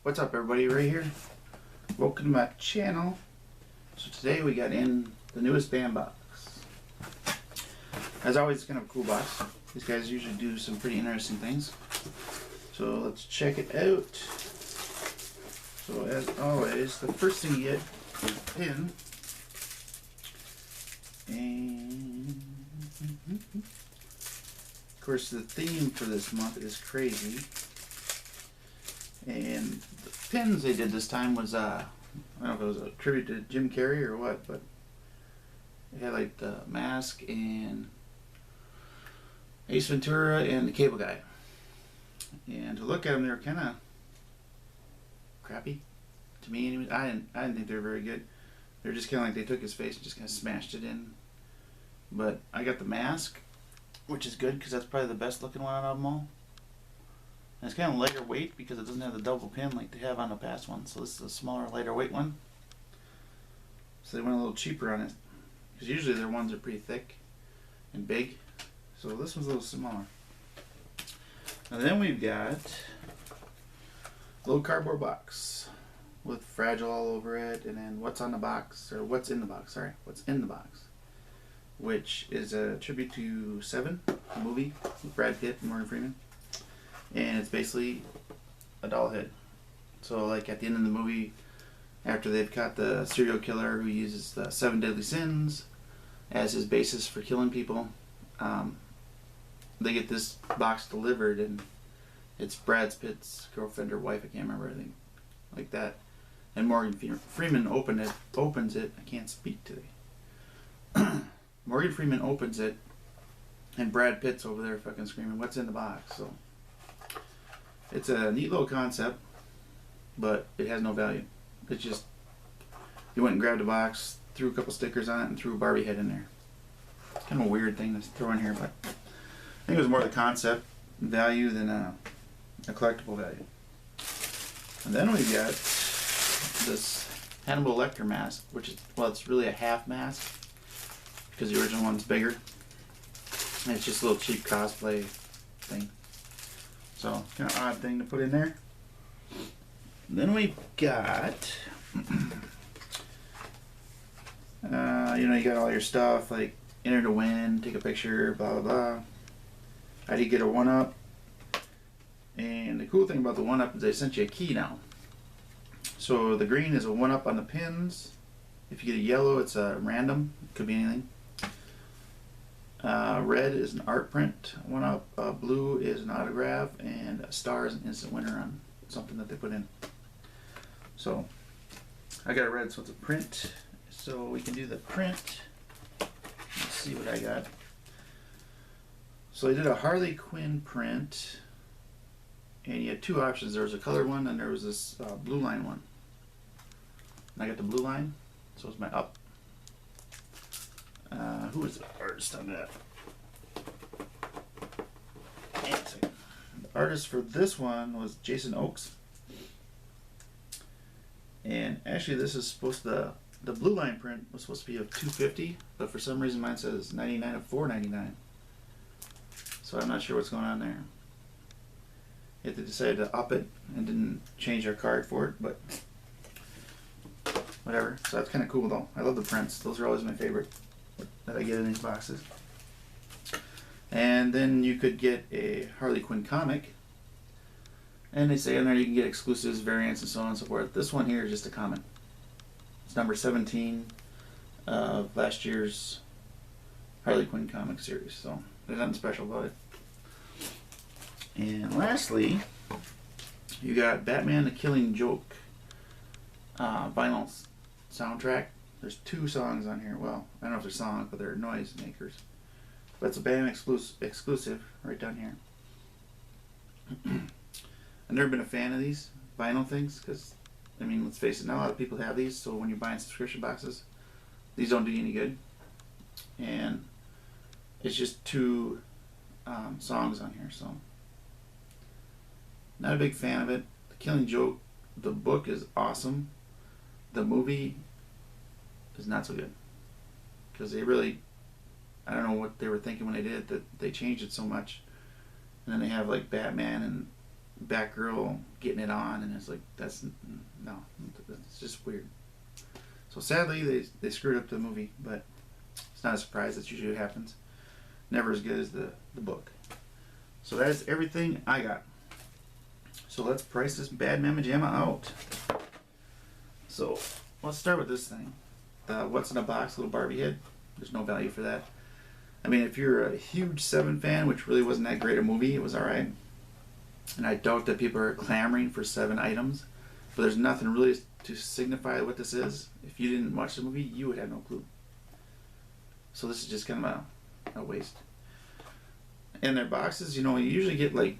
What's up, everybody? Right here. Welcome to my channel. So today we got in the newest band box. As always, it's kind of a cool box. These guys usually do some pretty interesting things. So let's check it out. So as always, the first thing you get is a pin. And of course the theme for this month is crazy. And the pins they did this time was, I don't know if it was a tribute to Jim Carrey or what, but it had like the mask and Ace Ventura and the Cable Guy. And to look at them, they were kind of crappy to me. Anyway, I didn't think they were very good. They're just kind of like they took his face and just kind of smashed it in. But I got the mask, which is good because that's probably the best looking one out of them all. And it's kind of lighter weight because it doesn't have the double pin like they have on the past one. So this is a smaller, lighter weight one. So they went a little cheaper on it. Because usually their ones are pretty thick and big. So this one's a little smaller. And then we've got a little cardboard box with Fragile all over it. And then what's on the box, or what's in the box, sorry. What's in the box. Which is a tribute to Seven, the movie with Brad Pitt and Morgan Freeman. And it's basically a doll head. So like at the end of the movie, after they've caught the serial killer who uses the 7 deadly sins as his basis for killing people, they get this box delivered, and it's Brad Pitt's girlfriend or wife, I can't remember, anything like that. And Morgan Freeman opens it. I can't speak today. Morgan Freeman opens it, and Brad Pitt's over there fucking screaming, "What's in the box?" So it's a neat little concept, but it has no value. It's just, you went and grabbed a box, threw a couple stickers on it, and threw a Barbie head in there. It's kind of a weird thing to throw in here, but I think it was more the concept value than a collectible value. And then we got this Hannibal Lecter mask, which is, well, it's really a half mask because the original one's bigger. And it's just a little cheap cosplay thing. So, kind of odd thing to put in there. Then we got, you got all your stuff, like enter to win, take a picture, blah, blah, blah. I did get a 1-up. And the cool thing about the 1-up is they sent you a key now. So the green is a 1-up on the pins. If you get a yellow, it's a random. It could be anything. Red is an art print 1-up. Blue is an autograph, and a star is an instant winner on something that they put in. So I got a red, so it's a print. So we can do the print. Let's see what I got. So I did a Harley Quinn print, and you had two options. There was a colored one, and there was this blue line one. And I got the blue line, so it's my up. Who was the artist on that? The artist for this one was Jason Oakes. And actually this is supposed to, the blue line print was supposed to be of $250, but for some reason mine says $99 of $4.99. So I'm not sure what's going on there. If they decided to up it and didn't change our card for it, but whatever. So that's kind of cool though. I love the prints. Those are always my favorite that I get in these boxes. And then you could get a Harley Quinn comic, and they say in there you can get exclusives, variants, and so on and so forth. This one here is just a comic. It's number 17 of last year's Harley Quinn comic series, so there's nothing special about it. And lastly, you got Batman the Killing Joke vinyl soundtrack. There's 2 songs on here. Well, I don't know if they're songs, but they're noise makers. But it's a band exclusive right down here. I've never been a fan of these vinyl things because, I mean, let's face it, not a lot of people have these, so when you're buying subscription boxes, these don't do you any good. And it's just 2 songs on here, so not a big fan of it. The Killing Joke, the book is awesome. The movie is not so good because they really I don't know what they were thinking when they did it, that they changed it so much. And then they have like Batman and Batgirl getting it on, and it's like, no, it's just weird. So sadly, they screwed up the movie, but it's not a surprise. That's usually what happens. Never as good as the book. So that is everything I got. So let's price this Bad Mama Jamma out. So let's start with this thing. What's in a box? Little Barbie head. There's no value for that. I mean, if you're a huge Seven fan, which really wasn't that great a movie, it was alright. And I doubt that people are clamoring for 7 items. But there's nothing really to signify what this is. If you didn't watch the movie, you would have no clue. So this is just kind of a waste. In their boxes, you know, you usually get like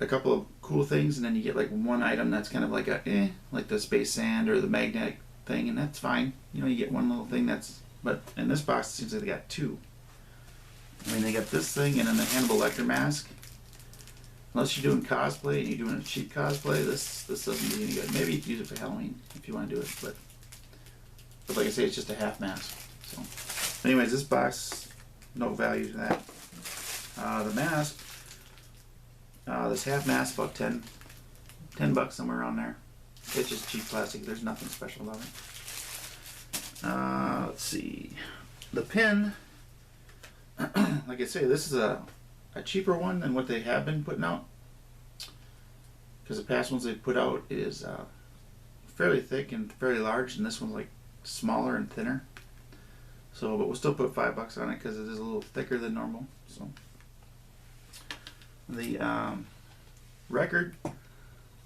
a couple of cool things, and then you get like one item that's kind of like like the space sand or the magnetic thing, and that's fine. You know, you get one little thing but in this box, it seems like they got 2. I mean, they got this thing and then the Hannibal Lecter mask. Unless you're doing cosplay and you're doing a cheap cosplay, this doesn't do any good. Maybe you can use it for Halloween if you want to do it, but like I say, it's just a half mask. So, anyways, this box, no value to that. The mask, this half mask, about $10 somewhere around there. It's just cheap plastic. There's nothing special about it. Let's see. The pin, like I say, this is a cheaper one than what they have been putting out. Because the past ones they put out is fairly thick and fairly large, and this one's like smaller and thinner. So, but we'll still put $5 on it because it is a little thicker than normal. So, the record,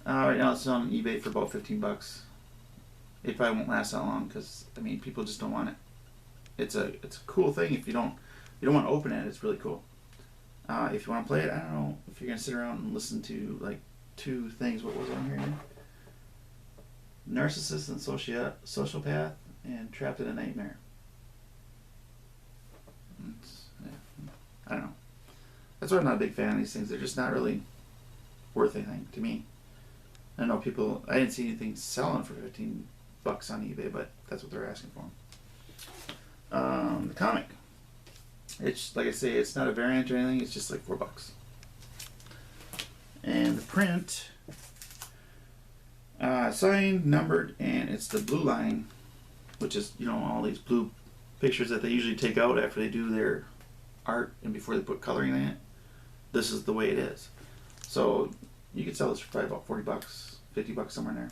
right now it's on eBay for about $15. It probably won't last that long because I mean people just don't want it. It's a cool thing. If you don't want to open it, it's really cool. If you want to play it, I don't know if you're gonna sit around and listen to like 2 things. What was on here again? Narcissist and sociopath and Trapped in a Nightmare. I don't know. That's why I'm not a big fan of these things. They're just not really worth anything to me. I know people. I didn't see anything selling for $15 on eBay, but that's what they're asking for. The comic. It's like I say, it's not a variant or anything. It's just like $4. And the print, signed, numbered, and it's the blue line, which is, you know, all these blue pictures that they usually take out after they do their art and before they put coloring in it. This is the way it is. So you could sell this for probably about $40, $50 somewhere in there.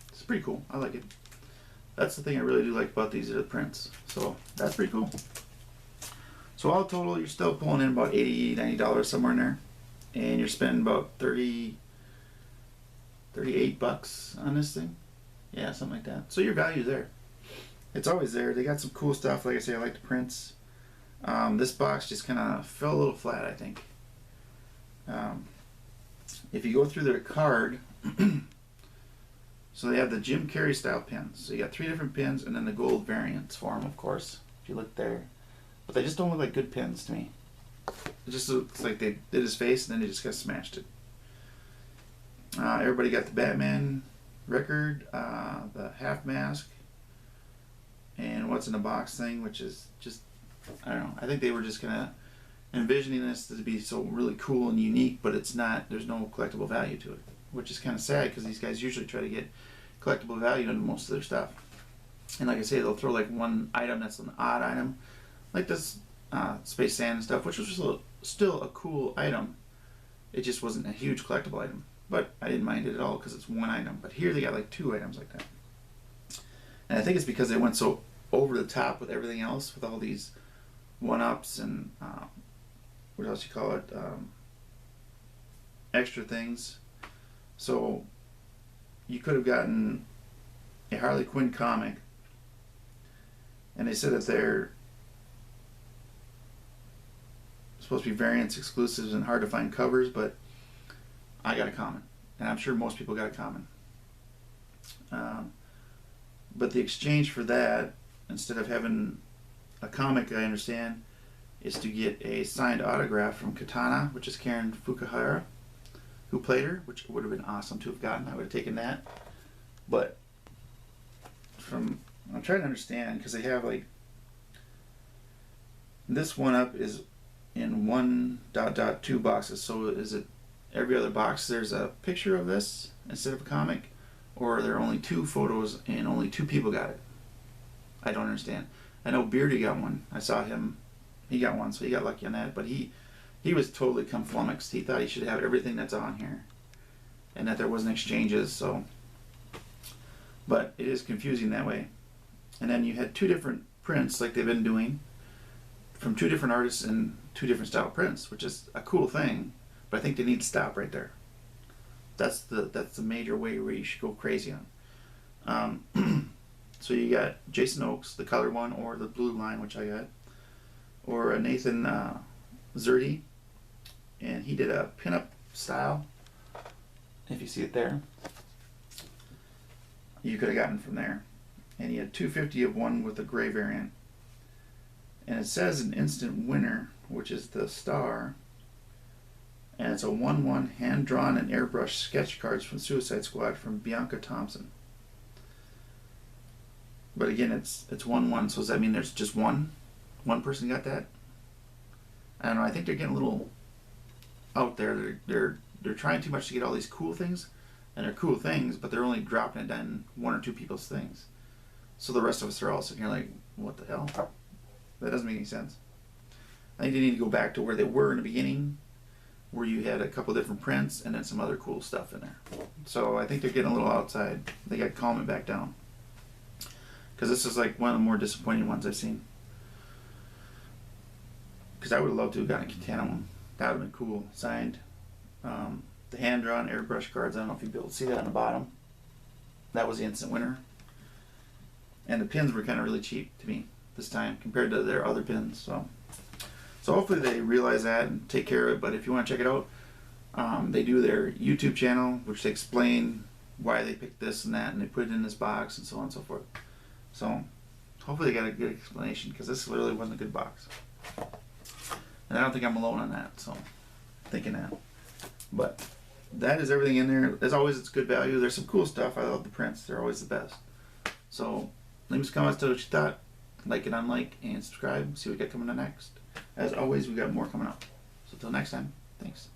It's pretty cool. I like it. That's the thing I really do like about these are the prints. So that's pretty cool. So all total, you're still pulling in about $80, $90 somewhere in there. And you're spending about $38 on this thing. Yeah, something like that. So your value's there. It's always there. They got some cool stuff. Like I say, I like the prints. This box just kind of fell a little flat, I think. If you go through their card, so they have the Jim Carrey style pins. So you got 3 different pins and then the gold variants for them, of course, if you look there. But they just don't look like good pins to me. It just looks like they did his face and then they just got smashed it. Everybody got the Batman record, the half mask, and what's in the box thing, which is just, I don't know. I think they were just kind of envisioning this to be so really cool and unique, but it's not. There's no collectible value to it, which is kind of sad because these guys usually try to get collectible value into most of their stuff. And like I say, they'll throw like one item that's an odd item, like this Space Sand and stuff, which was still a cool item. It just wasn't a huge collectible item, but I didn't mind it at all because it's one item. But here they got like 2 items like that, and I think it's because they went so over the top with everything else, with all these one-ups and what else you call it, extra things. So you could have gotten a Harley Quinn comic, and they said that they're supposed to be variants, exclusives, and hard to find covers, but I got a common, and I'm sure most people got a common. But the exchange for that, instead of having a comic, I understand, is to get a signed autograph from Katana, which is Karen Fukuhara, who played her, which would have been awesome to have gotten. I would have taken that. But I'm trying to understand, because they have like This one up is in 1.2 boxes. So is it every other box there's a picture of this instead of a comic, or are there only 2 photos and only 2 people got it? I don't understand. I know Beardy got one. I saw him. He got one, so he got lucky on that. But he was totally flummoxed. He thought he should have everything that's on here, and that there wasn't exchanges. So, but it is confusing that way. And then you had 2 different prints, like they've been doing, from 2 different artists and 2 different style prints, which is a cool thing. But I think they need to stop right there. That's the major way where you should go crazy on. So you got Jason Oakes, the color one, or the blue line, which I got, or Nathan Zerdy, and he did a pinup style. If you see it there, you could have gotten from there. And he had 250 of one with the gray variant. And it says an instant winner, which is the star. And it's a 1/1 hand-drawn and airbrush sketch cards from Suicide Squad from Bianca Thompson. But again, it's 1/1, so does that mean there's just one person got that? I don't know. I think they're getting a little out there. They're trying too much to get all these cool things, and they're cool things, but they're only dropping it on 1 or 2 people's things. So the rest of us are all sitting here like, what the hell? That doesn't make any sense. I think they need to go back to where they were in the beginning, where you had a couple different prints and then some other cool stuff in there. So I think they're getting a little outside. They got to calm it back down, because this is like one of the more disappointing ones I've seen. Because I would have loved to have gotten a Katana one. That would have been cool. Signed. The hand-drawn airbrush cards, I don't know if you'll be able to see that on the bottom. That was the instant winner. And the pins were kind of really cheap to me this time compared to their other pins. So hopefully they realize that and take care of it. But if you want to check it out, they do their YouTube channel, which they explain why they picked this and that, and they put it in this box and so on and so forth. So hopefully they got a good explanation, because this really wasn't a good box. And I don't think I'm alone on that, so thinking that. But that is everything in there. As always, it's good value. There's some cool stuff. I love the prints. They're always the best. So leave us comments, tell what you thought. Like and unlike, and subscribe. See what we got coming up next. As always, we got more coming up. So until next time, thanks.